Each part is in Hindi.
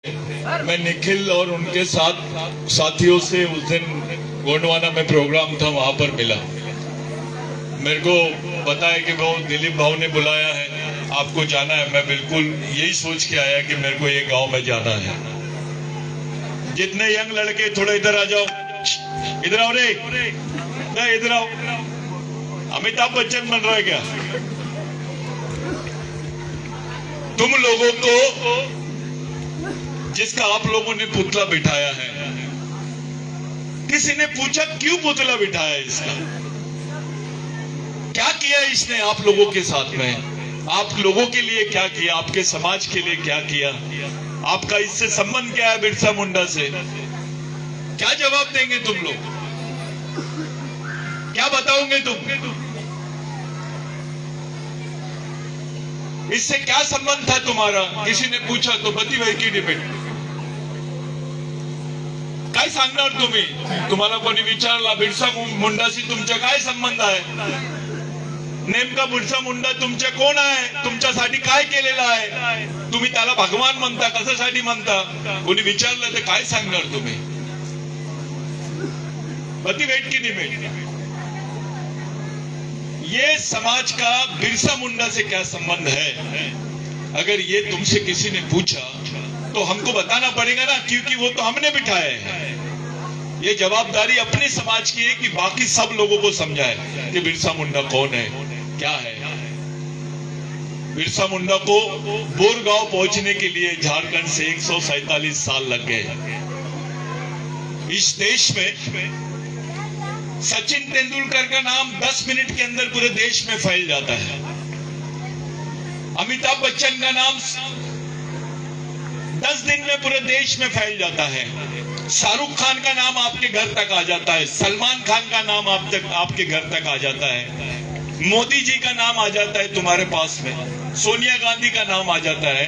मैं निखिल और उनके साथियों से उस दिन गोंडवाना में प्रोग्राम था, वहां पर मिला। मेरे को बताया कि वो दिलीप भाव ने बुलाया है, आपको जाना है। मैं बिल्कुल यही सोच के आया कि मेरे को ये गांव में जाना है। जितने यंग लड़के थोड़ा इधर आ जाओ, इधर आओ रे, इधर आओ। अमिताभ बच्चन बन रहा है क्या? तुम लोगों को जिसका आप लोगों ने पुतला बिठाया है, किसी ने पूछा क्यों पुतला बिठाया इसका? क्या किया इसने आप लोगों के साथ में? आप लोगों के लिए क्या किया? आपके समाज के लिए क्या किया? आपका इससे संबंध क्या है बिरसा मुंडा से? क्या जवाब देंगे तुम लोग? क्या बताओगे तुम? इससे क्या संबंध था तुम्हारा? किसी ने पूछा तो बती भाई की डिबेट काय सांगणार तुम्ही? तुम्हाला कोणी विचारला बिरसा मुंडाशी तुमचा काय संबंध आहे? नेमका बिरसा मुंडा तुमच्या कोण आहे? तुमच्यासाठी काय केलेलं आहे? तुम्ही त्याला भगवान म्हणता, कशासाठी म्हणता? कोणी विचारलं तर काय सांगणार तुम्ही? बती वेट की डिबेट। ये समाज का बिरसा मुंडा से क्या संबंध है? अगर ये तुमसे किसी ने पूछा तो हमको बताना पड़ेगा ना, क्योंकि वो तो हमने बिठाया है। ये जवाबदारी अपने समाज की है कि बाकी सब लोगों को समझाए कि बिरसा मुंडा कौन है, क्या है। बिरसा मुंडा को बोरगांव पहुंचने के लिए झारखंड से 147 साल लग गए। इस देश में सचिन तेंदुलकर का नाम 10 मिनट के अंदर पूरे देश में फैल जाता है। अमिताभ बच्चन का नाम 10 दिन में पूरे देश में फैल जाता है। शाहरुख खान का नाम आपके घर तक आ जाता है। सलमान खान का नाम आपके घर तक आ जाता है। मोदी जी का नाम आ जाता है तुम्हारे पास में। सोनिया गांधी का नाम आ जाता है।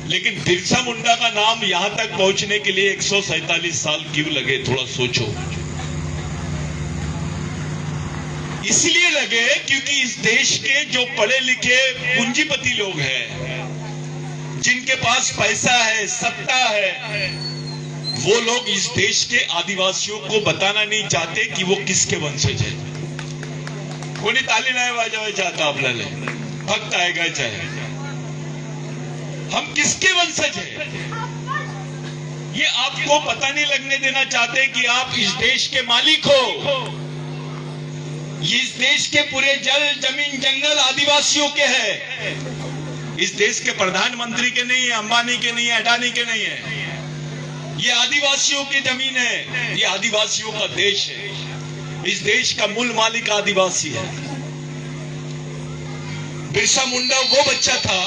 लेकिन बिरसा मुंडा का नाम यहां तक पहुंचने के लिए 147 साल क्यों लगे? थोड़ा सोचो। इसलिए लगे क्योंकि इस देश के जो पढ़े लिखे पूंजीपति लोग हैं, जिनके पास पैसा है, सत्ता है, वो लोग इस देश के आदिवासियों को बताना नहीं चाहते कि वो किसके वंशज है। कोणी ताली नाही वाजवायची आता आपल्याला, फक्त ऐकायचं आहे हम किसके वंशज है। ये आपको पता नहीं लगने देना चाहते कि आप इस देश के मालिक हो। इस देश के पूरे जल, जमीन, जंगल आदिवासियों के हैं। इस देश के प्रधानमंत्री के नहीं है, अंबानी के नहीं है, अडानी के नहीं है। ये आदिवासियों की जमीन है, ये आदिवासियों का देश है। इस देश का मूल मालिक आदिवासी है। बिरसा मुंडा वो बच्चा था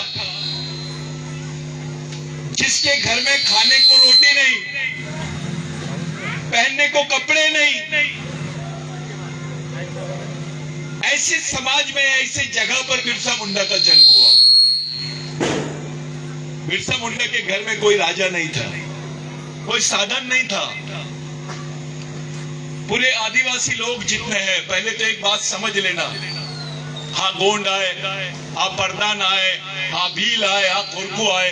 जिसके घर में खाने को रोटी नहीं, पहनने को कपड़े नहीं। ऐसे समाज में, ऐसे जगह पर बिरसा मुंडा का जन्म हुआ। बिरसा मुंडा के घर में कोई राजा नहीं था, कोई साधन नहीं था। पूरे आदिवासी लोग जितने हैं, पहले तो एक बात समझ लेना, हाँ गोंड आए, हाँ परदान आए, हाँ भील आए, हाँ कोरकू आए,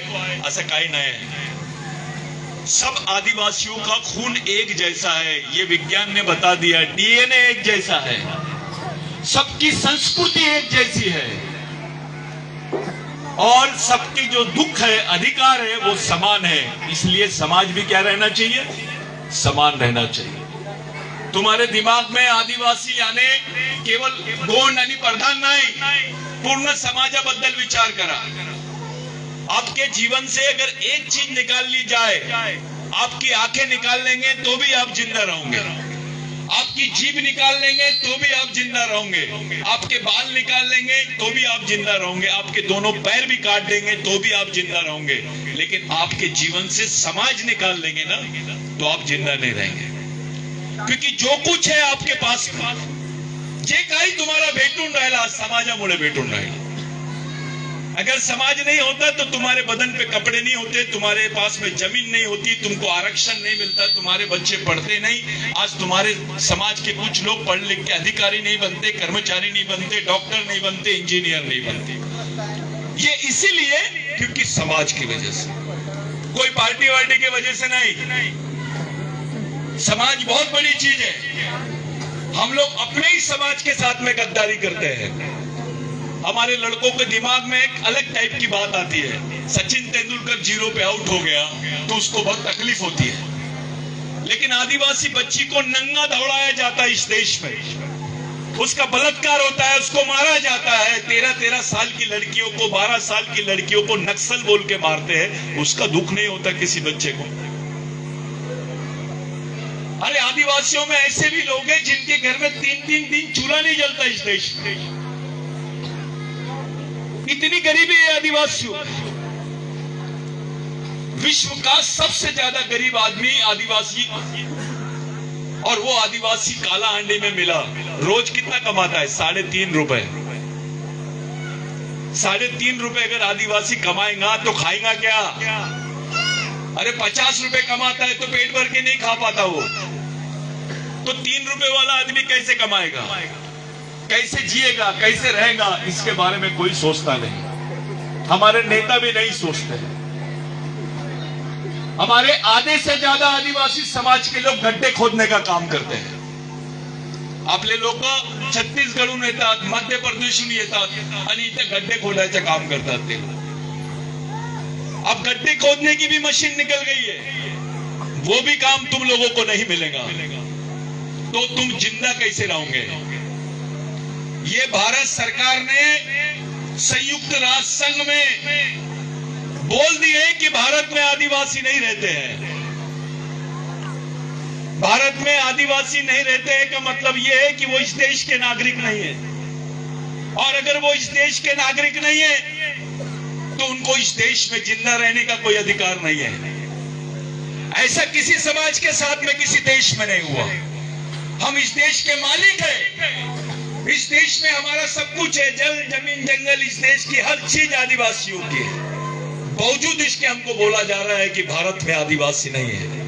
ऐसा काही नहीं है। सब आदिवासियों का खून एक जैसा है, ये विज्ञान ने बता दिया। डीएनए एक जैसा है, सबकी संस्कृति एक जैसी है, और सबके जो दुख है, अधिकार है, वो समान है। इसलिए समाज भी क्या रहना चाहिए? समान रहना चाहिए। तुम्हारे दिमाग में आदिवासी यानी केवल गोंड आणि प्रधान नाही, पूर्ण समाजाबद्दल विचार करा। आपके जीवन से अगर एक चीज निकाल ली जाए, आपकी आंखें निकाल लेंगे तो भी आप जिंदा रहोगे, आपकी जीभ निकाल लेंगे तो भी आप जिंदा रहोगे, आपके बाल निकाल लेंगे तो भी आप जिंदा रहोगे, आपके दोनों पैर भी काट देंगे तो भी आप जिंदा रहोगे। लेकिन आपके जीवन से समाज निकाल लेंगे ना, तो आप जिंदा नहीं रहेंगे। क्योंकि जो कुछ है आपके पास, जे काही तुम्हाला भेटून राहिला, समाजामुळे भेटून राहिला। अगर समाज नहीं होता तो तुम्हारे बदन पे कपड़े नहीं होते, तुम्हारे पास में जमीन नहीं होती, तुमको आरक्षण नहीं मिलता, तुम्हारे बच्चे पढ़ते नहीं। आज तुम्हारे समाज के कुछ लोग पढ़ लिख के अधिकारी नहीं बनते, कर्मचारी नहीं बनते, डॉक्टर नहीं बनते, इंजीनियर नहीं बनते। ये इसीलिए क्योंकि समाज की वजह से। कोई पार्टी वार्टी की वजह से नहीं। समाज बहुत बड़ी चीज है। हम लोग अपने ही समाज के साथ में गद्दारी करते हैं। हमारे लड़कों के दिमाग में एक अलग टाइप की बात आती है। सचिन तेंदुलकर 0 पे आउट हो गया तो उसको बहुत तकलीफ होती है, लेकिन आदिवासी बच्ची को नंगा दौड़ाया जाता है इस देश में, उसका बलात्कार होता है, उसको मारा जाता है। 13-13 साल की लड़कियों को, 12 साल की लड़कियों को नक्सल बोल के मारते हैं, उसका दुख नहीं होता किसी बच्चे को। अरे आदिवासियों में ऐसे भी लोग हैं जिनके घर में 3-3 दिन चूल्हा नहीं जलता इस देश में। इतनी गरीबी है आदिवासियों। विश्व का सबसे ज्यादा गरीब आदमी आदिवासी, और वो आदिवासी काला अंडे में मिला। रोज कितना कमाता है? 3.5 रुपए। 3.5 रुपए अगर आदिवासी कमाएगा तो खाएगा क्या? अरे 50 रुपए कमाता है तो पेट भर के नहीं खा पाता वो, तो 3 रुपए वाला आदमी कैसे कमाएगा, कैसे जिएगा, कैसे रहेगा? इसके बारे में कोई सोचता नहीं। हमारे नेता भी नहीं सोचते हैं। हमारे आधे से ज्यादा आदिवासी समाज के लोग गड्ढे खोदने का काम करते हैं। आपले लोक छत्तीसगढ़ून येतात, मध्य प्रदेशून येतात आणि इथे गड्ढे खोदायचं काम करतात ते। अब गड्ढे खोदने की भी मशीन निकल गई है, वो भी काम तुम लोगों को नहीं मिलेगा, तो तुम जिंदा कैसे रहोगे? ये भारत सरकार ने संयुक्त राष्ट्र संघ में बोल दिए कि भारत में आदिवासी नहीं रहते हैं। भारत में आदिवासी नहीं रहते हैं का मतलब यह है कि वो इस देश के नागरिक नहीं है, और अगर वो इस देश के नागरिक नहीं है तो उनको इस देश में जिंदा रहने का कोई अधिकार नहीं है। ऐसा किसी समाज के साथ में किसी देश में नहीं हुआ। हम इस देश के मालिक हैं। इस देश में हमारा सब कुछ है, जल, जमीन, जंगल। इस देश की हर चीज आदिवासियों की है। बावजूद इसके हमको बोला जा रहा है कि भारत में आदिवासी नहीं है।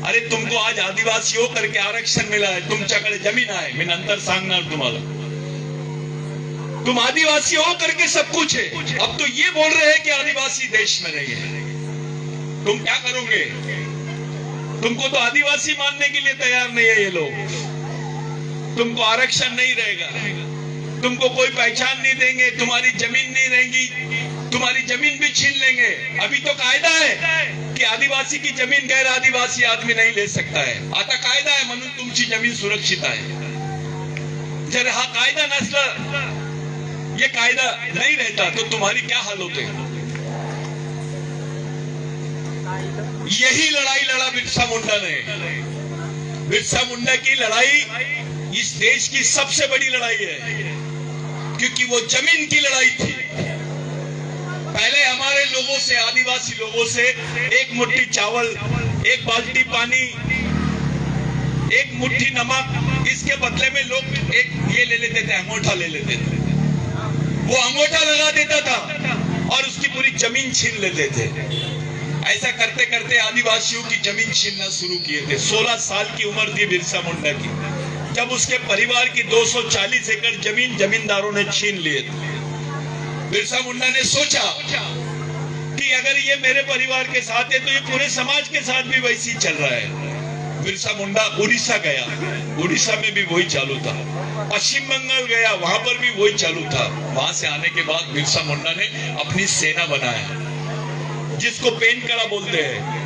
अरे तुमको आज आदिवासी हो करके आरक्षण मिला है, तुमच्याकडे जमीन आहे, मी नंतर सांगणार तुम्हाला। तुम आदिवासी हो करके सब कुछ है, अब तो ये बोल रहे हैं कि आदिवासी देश में नहीं है। तुम क्या करोगे? तुमको तो आदिवासी मानने के लिए तैयार नहीं है ये लोग। तुमको आरक्षण नहीं रहेगा, तुमको कोई पहचान नहीं देंगे, तुम्हारी जमीन नहीं रहेगी, तुम्हारी जमीन भी छीन लेंगे। अभी तो कायदा है कि आदिवासी की जमीन गैर आदिवासी आदमी नहीं ले सकता है। आता कायदा आहे म्हणून तुमची जमीन सुरक्षित आहे। जर हा कायदा नसला, ये कायदा नहीं रहता तो तुम्हारी क्या हाल होते? यही लड़ाई लड़ा बिरसा मुंडा ने। बिरसा मुंडा की लड़ाई इस देश की सबसे बड़ी लड़ाई है, क्योंकि वो जमीन की लड़ाई थी। पहले हमारे लोगों से, आदिवासी लोगों से एक मुट्ठी चावल, एक बाल्टी पानी, एक मुट्ठी नमक, इसके बदले में लोग एक ये ले लेते थे, अंगूठा ले लेते थे। वो अंगूठा लगा देता था और उसकी पूरी जमीन छीन लेते थे। ऐसा करते करते आदिवासियों की जमीन छीनना शुरू किए थे। 16 साल की उम्र थी बिरसा मुंडा की जब उसके परिवार की 240 एकड़ जमीन जमींदारों ने छीन लिए थे। बिरसा मुंडा ने सोचा कि अगर ये मेरे परिवार के साथ है तो ये पूरे समाज के साथ भी वैसे ही चल रहा है। बिरसा मुंडा उड़ीसा गया, उड़ीसा में भी वही चालू था। पश्चिम बंगाल गया, वहां पर भी वही चालू था। वहां से आने के बाद बिरसा मुंडा ने अपनी सेना बनाया, जिसको पेनकळा बोलते हैं।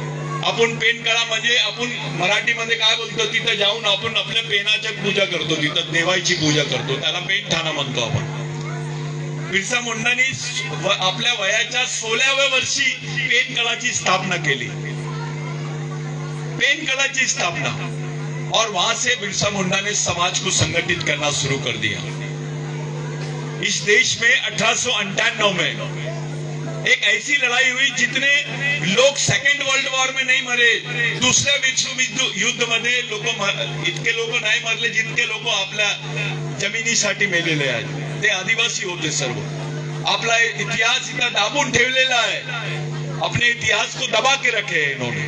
आपण पेनकळा म्हणजे आपण मराठीमध्ये काय बोलतो, तिथं जाऊन आपण आपल्या पेनाची पूजा करतो, तिथं देवाची पूजा करतो, त्याला पेनठाणा म्हणतो आपण। बिरसा मुंडांनी आपल्या वयाच्या 16व्या वर्षी पेनकळाची स्थापना केली, पेनकळाची स्थापना। और वहां से बिरसा मुंडा ने समाज को संगठित करना शुरू कर दिया। इस देश में 1898 में एक ऐसी लड़ाई हुई जितने लोग सेकंड वर्ल्ड वॉर में नहीं मरे, दुसऱ्या विश्व युद्ध मध्ये इतके लोक नाही मरले जितके लोक आपल्या जमिनीसाठी मेलेले आहेत। ते आदिवासी होते सर्व। आपला इतिहास इतना दाबून ठेवलेला है, अपने इतिहास को दबा के रखे है इन्होंने।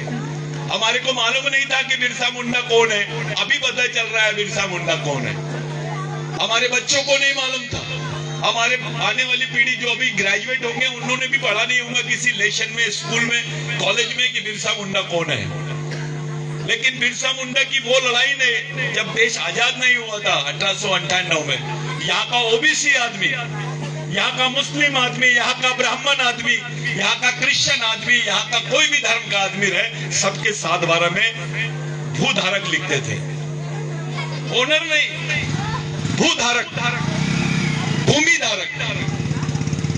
हमारे को मालूम नहीं था कि बिरसा मुंडा कौन है, अभी पता चल रहा है बिरसा मुंडा कौन है। हमारे बच्चों को नहीं मालूम था। हमारे आने वाली पीढ़ी जो अभी ग्रेजुएट होंगे उन्होंने भी पढ़ा नहीं होगा किसी लेशन में, स्कूल में, कॉलेज में कि बिरसा मुंडा कौन है। लेकिन बिरसा मुंडा की वो लड़ाई ने, जब देश आजाद नहीं हुआ था 1898 में, यहाँ का ओबीसी आदमी, यहाँ का मुस्लिम आदमी, यहाँ का ब्राह्मण आदमी, यहाँ का क्रिश्चियन आदमी, यहाँ का कोई भी धर्म का आदमी रहे, सबके 7/12 में भूधारक लिखते थे। ओनर नहीं, भूधारक, भूमि धारक।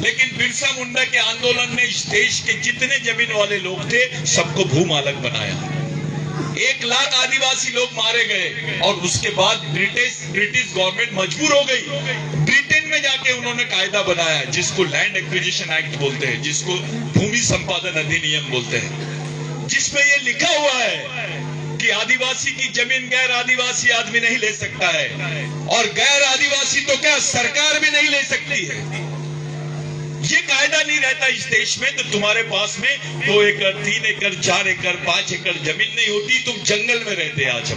लेकिन बिरसा मुंडा के आंदोलन ने इस देश के जितने जमीन वाले लोग थे सबको भूमालक बनाया। 1 लाख आदिवासी लोग मारे गए और उसके बाद ब्रिटिश गवर्नमेंट मजबूर हो गई। ब्रिटेन में जाके उन्होंने कायदा बनाया जिसको लैंड एक्विजिशन एक्ट बोलते हैं, जिसको भूमि संपादन अधिनियम बोलते हैं, जिसमें ये लिखा हुआ है कि आदिवासी की जमीन गैर आदिवासी आदमी नहीं ले सकता है, और गैर आदिवासी तो क्या सरकार भी नहीं ले सकती है। ये कायदा नहीं रहता इस देश में तो तुम्हारे पास में 2 एकड़, 3 एकड़, 4 एकड़, 5 एकड़ जमीन नहीं होती, तुम जंगल में रहते। आज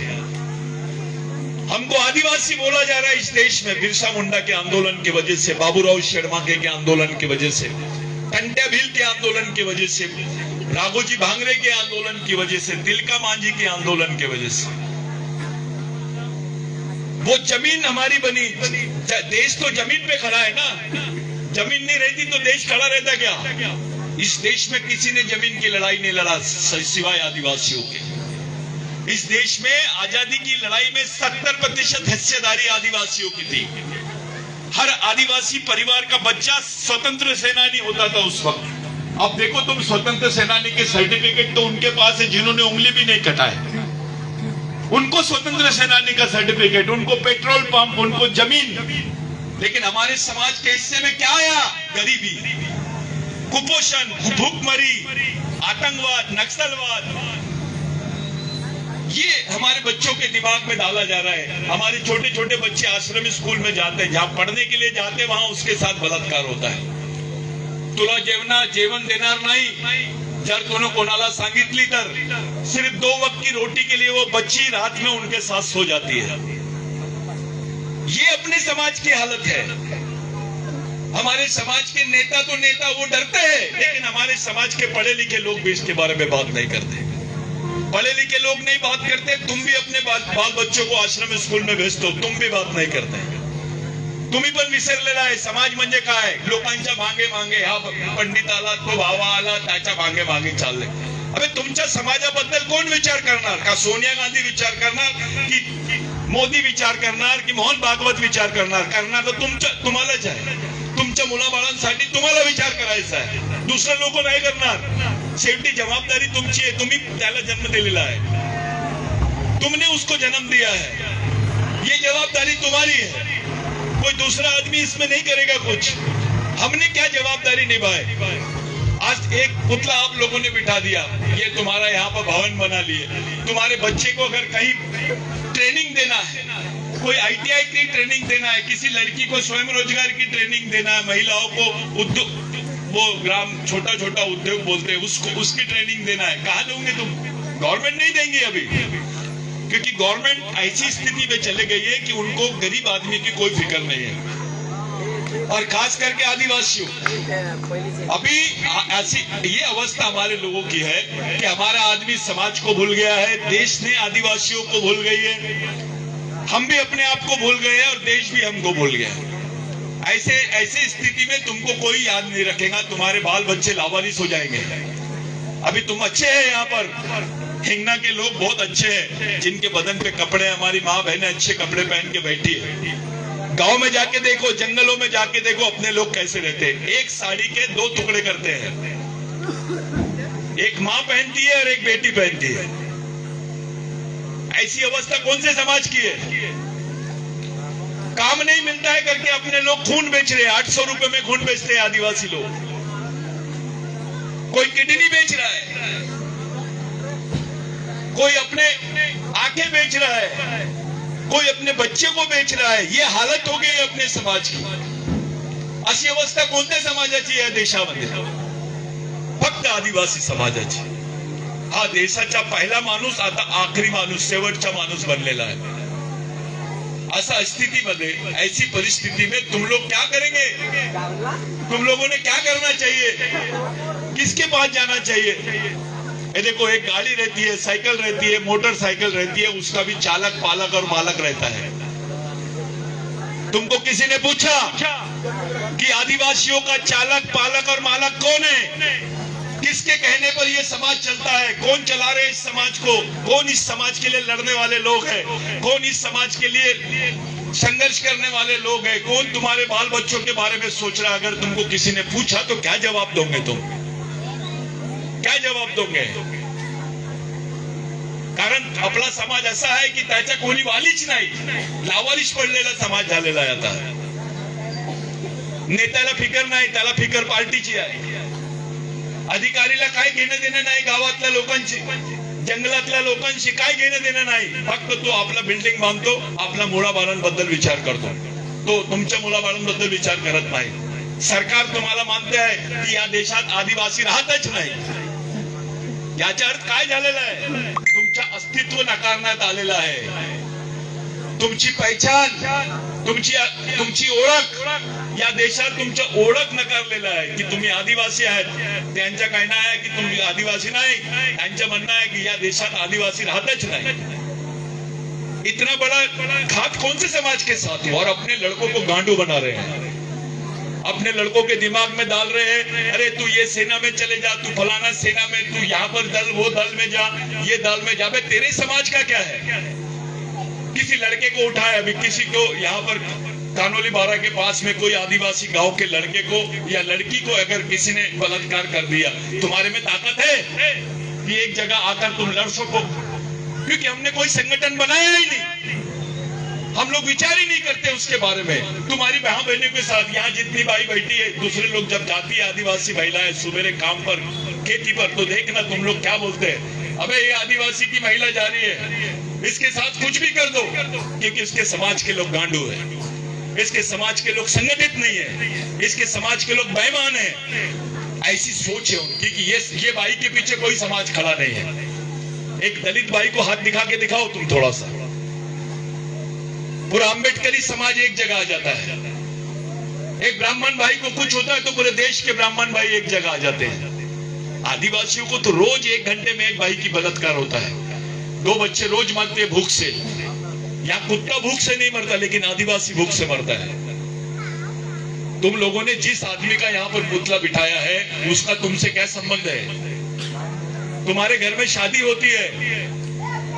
हमको आदिवासी बोला जा रहा है इस देश में बिरसा मुंडा के आंदोलन की वजह से, बाबूराव शर्माके के आंदोलन की वजह से, टंट्या भील के आंदोलन की वजह से, राघोजी भांगरे के आंदोलन की वजह से, तिलका मांझी के आंदोलन की वजह से वो जमीन हमारी बनी। देश तो जमीन पे खड़ा है ना, जमीन नहीं रहती तो देश खड़ा रहता क्या। इस देश में किसी ने जमीन की लड़ाई नहीं लड़ा सिवाय आदिवासियों के। इस देश में आजादी की लड़ाई में 70% हिस्सेदारी आदिवासियों की थी। हर आदिवासी परिवार का बच्चा स्वतंत्र सेनानी होता था उस वक्त। अब देखो तुम, स्वतंत्र सेनानी के सर्टिफिकेट तो उनके पास है जिन्होंने उंगली भी नहीं कटाए, उनको स्वतंत्र सेनानी का सर्टिफिकेट, उनको पेट्रोल पंप, उनको जमीन। लेकिन हमारे समाज के हिस्से में क्या आया? गरीबी, कुपोषण, भूखमरी, आतंकवाद, नक्सलवाद। ये हमारे बच्चों के दिमाग में डाला जा रहा है। हमारे छोटे छोटे बच्चे आश्रम स्कूल में जाते हैं, जहां पढ़ने के लिए जाते हैं वहां उसके साथ बलात्कार होता है। तुला जेवण देणार नाही, जर कोणो कोणाला सांगितली तर सिर्फ 2 वक्त की रोटी के लिए वो बच्ची रात में उनके साथ सो जाती है। ये अपने समाज की हालत है। हमारे समाज के नेता तो नेता वो डरते हैं, लेकिन हमारे समाज के पढ़े लिखे लोग भी इसके बारे में बात नहीं करते। पढ़े लिखे लोग नहीं बात करते। तुम भी अपने बाल बच्चों को आश्रम स्कूल में भेजते हो, तुम भी बात नहीं करते। तुम्ही पण विसरलेला आहे समाज म्हणजे काय। लोकांच्या मागे मागे, हा पंडित आला, तो भावा आला, त्याच्या मागे मागे चालले। अबे तुमच्या समाजाबद्दल कोण विचार करणार? का सोनिया गांधी विचार करणार, की मोदी विचार करणार, की मोहन भागवत विचार करणार? करणार तर तुम्हालाच आहे। तुमच्या मुलाबाळांसाठी तुम्हाला विचार करायचा आहे, दुसरे लोक नाही करणार। शेवटी जबाबदारी तुमची आहे, तुम्ही त्याला जन्म दिलेला आहे, तुमने उसको जन्म दिया है, ये जवाबदारी तुम्हारी है। कोई दूसरा आदमी इसमें नहीं करेगा कुछ। हमने क्या जवाबदारी निभाए? आज एक पुतला आप लोगों ने बिठा दिया, ये तुम्हारा यहाँ पर भवन बना लिए। तुम्हारे बच्चे को अगर कहीं ट्रेनिंग देना है, कोई आईटीआई की ट्रेनिंग देना है, किसी लड़की को स्वयं रोजगार की ट्रेनिंग देना है, महिलाओं को उद्योग, वो ग्राम छोटा छोटा उद्योग बोलते हैं उसको, उसकी ट्रेनिंग देना है, कहाँ दोगे तुम? गवर्नमेंट नहीं देंगे अभी, क्योंकि गवर्नमेंट ऐसी स्थिति में चले गई है कि उनको गरीब आदमी की कोई फिक्र नहीं है, और खास करके आदिवासियों। अभी ऐसी ये अवस्था हमारे लोगों की है कि हमारा आदमी समाज को भूल गया है, देश ने आदिवासियों को भूल गई है, हम भी अपने आप को भूल गए हैं और देश भी हमको भूल गया है। ऐसे स्थिति में तुमको कोई याद नहीं रखेगा, तुम्हारे बाल बच्चे लावारिस हो जाएंगे। अभी तुम अच्छे हैं, यहाँ पर हिंगना के लोग बहुत अच्छे हैं, जिनके बदन पे कपड़े, हमारी माँ बहनें अच्छे कपड़े पहन के बैठी है। गांव में जाके देखो, जंगलों में जाके देखो अपने लोग कैसे रहते हैं। एक साड़ी के 2 टुकड़े करते हैं, एक माँ पहनती है और एक बेटी पहनती है। ऐसी अवस्था कौन से समाज की है? काम नहीं मिलता है करके अपने लोग खून बेच रहे हैं। 800 रुपए में खून बेचते हैं आदिवासी लोग। कोई किडनी बेच रहा है, कोई अपने आंखें बेच रहा है, कोई अपने बच्चे को बेच रहा है। ये हालत हो गई अपने समाज की। अशी अवस्था कोणत्या समाजाची आहे देशामध्ये? फक्त आदिवासी समाजाची। हा देशाचा पहिला माणूस आता आखरी माणूस, शेवटचा माणूस बनलेला आहे। असा स्थितीमध्ये, ऐसी परिस्थिति में तुम लोग क्या करेंगे? तुम लोगों ने क्या करना चाहिए? किसके पास जाना चाहिए? ये देखो, एक गाड़ी रहती है, साइकिल रहती है, मोटरसाइकिल रहती है, उसका भी चालक, पालक और मालक रहता है। तुमको किसी ने पूछा कि आदिवासियों का चालक, पालक और मालक कौन है? किसके कहने पर यह समाज चलता है? कौन चला रहे इस समाज को? कौन इस समाज के लिए लड़ने वाले लोग हैं? कौन इस समाज के लिए संघर्ष करने वाले लोग हैं? कौन तुम्हारे बाल बच्चों के बारे में सोच रहा है? अगर तुमको किसी ने पूछा तो क्या जवाब दोगे तुम? क्या जवाब दोगे? कारण आपला समाज असा आहे की त्याच्या कोणी वालीच नाही, लावालिश पडलेला समाज झालेला आहे आता. नेत्याला फिकर नाही, त्याला फिकर पार्टीची आहे. अधिकारीला काय घेणं देणं नाही गावातल्या लोकांची, जंगलातल्या लोकांशी काय घेणं देणं नाही. फक्त तो आपला बिल्डिंग बांधतो, आपल्या मुलाबाळांबद्दल विचार करतो, तो तुमच्या मुलाबाळांबद्दल विचार करत नाही. सरकार तुम्हाला मानते आहे की या देशात आदिवासी राहतच नाही. याचा अर्थ काय झालेला आहे? तुमचं अस्तित्व नकारण्यात आलेलं आहे. तुमची पहचान, तुमची ओळख, या देशात तुमचं ओळख नकारलेलं आहे की तुम्ही आदिवासी आहेत. त्यांचं काय नाही आहे की तुम्ही आदिवासी नाही, त्यांचं म्हणणं आहे की या देशात आदिवासी राहतच नाही. इतना बड़ा घात कौन से समाज के साथ है? और अपने लड़कों को गांडू बना रहे हैं, अपने लड़कों के दिमाग में डाल रहे हैं, अरे तू ये सेना में चले जा, तू फलाना सेना में, तू यहाँ पर दल, वो दल में जा, ये दल में जा. तेरे समाज का क्या है? किसी लड़के को उठाया, अभी किसी को यहाँ पर कानोली बारा के पास में कोई आदिवासी गांव के लड़के को या लड़की को अगर किसी ने बलात्कार कर दिया, तुम्हारे में ताकत है कि एक जगह आकर तुम लड़ सको? क्योंकि हमने कोई संगठन बनाया ही नहीं, हम लोग विचार ही नहीं करते उसके बारे में. तुम्हारी बहन बहनों के साथ यहाँ जितनी भाई बैठी है, दूसरे लोग जब जाती है आदिवासी महिलाएं सुबह काम पर, खेती पर, तो देखना तुम लोग क्या बोलते हैं, अबे ये आदिवासी की महिला जा रही है, इसके साथ कुछ भी कर दो, क्योंकि इसके समाज के लोग गांडू है, इसके समाज के लोग संगठित नहीं है, इसके समाज के लोग बेईमान है. ऐसी सोच है उनकी कि ये भाई के पीछे कोई समाज खड़ा नहीं है. एक दलित भाई को हाथ दिखा के दिखाओ तुम थोड़ा सा, पूरा अम्बेडकरी समाज एक जगह आ जाता है. एक ब्राह्मण भाई को कुछ होता है तो पूरे देश के ब्राह्मण भाई एक जगह आ जाते हैं. आदिवासियों को तो रोज 1 घंटे में एक भाई की बलात्कार होता है. 2 बच्चे रोज मरते हैं भूख से. यहाँ कुत्ता भूख से नहीं मरता, लेकिन आदिवासी भूख से मरता है. तुम लोगों ने जिस आदमी का यहाँ पर पुतला बिठाया है, उसका तुमसे क्या संबंध है? तुम्हारे घर में शादी होती है,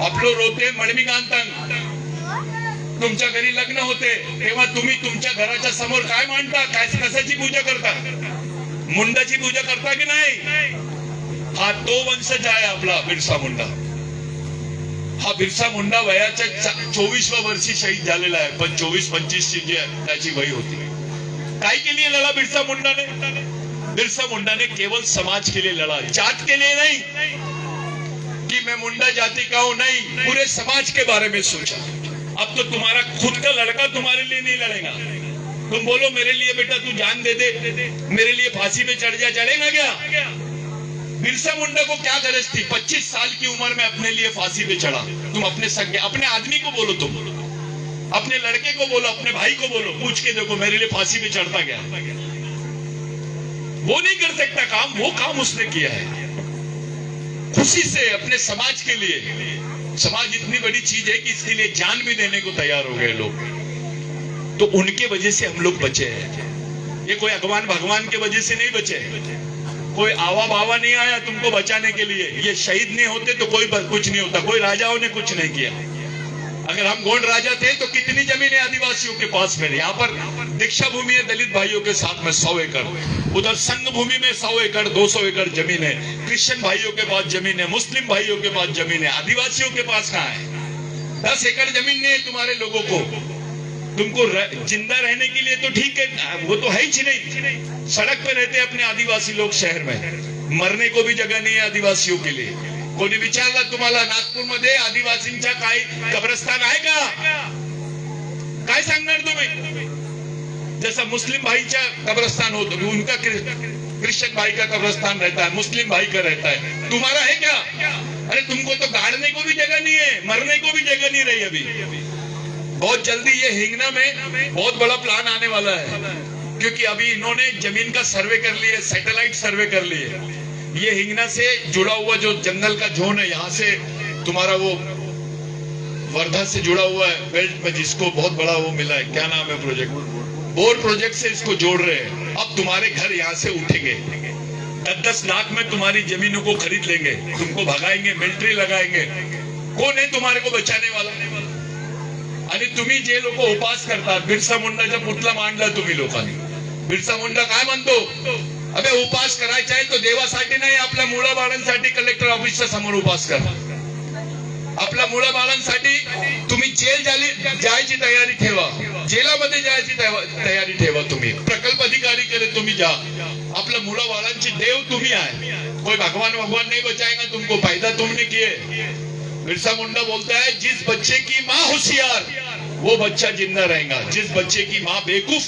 आप लोग रोते मळमी गांधतान, तुमच्या घरी लग्न होते तेव्हा तुम्ही तुमच्या घराच्या समोर काय मांडता? काय कशाची पूजा करता? मुंडाची पूजा करता की नाही? हा तो वंशज आहे आपला बिरसा मुंडा. हा बिरसा मुंडा वयाच्या 24व्या वर्षी शहीद झालेला आहे, पण 24-25 ची जी त्याची वय होती. काय के लिए लड़ा बिरसा मुंडा ने? बिरसा मुंडा ने केवल समाज के लिए लड़ा, जात के लिए नहीं कि मैं मुंडा जाति का हूं, नहीं, पूरे समाज के बारे में सोचा. अब तो तुम्हारा खुद का लड़का तुम्हारे लिए नहीं लड़ेगा. तुम बोलो मेरे लिए बेटा तू जान दे दे, मेरे लिए फांसी पे चढ़ जा, चढ़ेगा क्या? बिरसा मुंडा को क्या गरज थी 25 साल की उम्र में अपने लिए फांसी पे चढ़ा? तुम अपने संग, अपने आदमी को बोलो, तुम अपने लड़के को बोलो, अपने भाई को बोलो, पूछ के देखो मेरे लिए फांसी पे चढ़ता क्या? वो नहीं कर सकता काम, वो काम उसने किया है खुशी से अपने समाज के लिए. समाज इतनी बड़ी चीज है कि इसके लिए जान भी देने को तैयार हो गए लोग. तो उनके वजह से हम लोग बचे हैं. ये कोई भगवान के वजह से नहीं बचे. कोई आवा बावा नहीं आया तुमको बचाने के लिए. ये शहीद नहीं होते तो कोई कुछ नहीं होता. कोई राजाओं ने कुछ नहीं किया. अगर हम गोंड राजा थे तो कितनी जमीनें आदिवासियों के पास में. यहाँ पर दीक्षा भूमि है दलित भाइयों के साथ में 100 एकड़, उधर संघ भूमि में 100 एकड़ 200 एकड़ जमीन है. क्रिश्चियन भाइयों के पास जमीन है, मुस्लिम भाइयों के पास जमीन है. आदिवासियों के पास कहाँ है? 10 एकड़ जमीन नहीं है तुम्हारे लोगों को. तुमको जिंदा रहने के लिए तो ठीक है, वो तो है ही नहीं. सड़क पे रहते अपने आदिवासी लोग शहर में. मरने को भी जगह नहीं है आदिवासियों के लिए. कोणी विचारला तुम्हाला नागपूरमध्ये आदिवासींच्या काही कब्रस्तान आहे का? काय सांगणार तुम्ही? जैसा मुस्लिम भाई का कब्रस्तान हो तो उनका क्रिश्चियन भाई का कब्रस्तान रहता है, मुस्लिम भाई का रहता है. तुम्हारा है क्या? अरे तुमको तो गाड़ने को भी जगह नहीं है, मरने को भी जगह नहीं रही. अभी बहुत जल्दी ये हिंगना में बहुत बड़ा प्लान आने वाला है, क्योंकि अभी इन्होंने जमीन का सर्वे कर लिया, सैटेलाइट सर्वे कर लिए। ये हिंगना से जुड़ा हुआ जो जंगल का जोन है, यहाँ से तुम्हारा वो वर्धा से जुड़ा हुआ है बेल्ट में, जिसको बहुत बड़ा वो मिला है, क्या नाम है प्रोजेक्ट, बोर प्रोजेक्ट से इसको जोड़ रहे हैं। अब तुम्हारे घर यहाँ से उठेंगे, 10-10 लाख में तुम्हारी जमीनों को खरीद लेंगे, तुमको भगाएंगे, मिलिट्री लगाएंगे। कौन है तुम्हारे को बचाने वाला? आणि तुम्ही जे लोक उपास करतात, बिरसा मुंडाचा पुतळा मांडला तुम्ही लोकांनी, बिरसा मुंडा काय म्हणतो, अबे उपास करायचा आहे तो देवासाठी नाही, आपल्या मुलाबाळांसाठी कलेक्टर ऑफिसच्या समोर उपास करा, आपल्या मुलाबाळांसाठी तुम्ही जेल जायची तयारी ठेवा, जेलामध्ये जायची तयारी ठेवा, तुम्ही प्रकल्प अधिकारी करे तुम्ही जा, आपल्या मुलाबाळांची देव तुम्ही आहे, कोई भगवान नहीं बचाएगा तुमको, पैदा तुमने किए। बिरसा मुंडा बोलता है, जिस बच्चे की माँ होशियार वो बच्चा जिंदा रहेगा, जिस बच्चे की माँ बेवकूफ,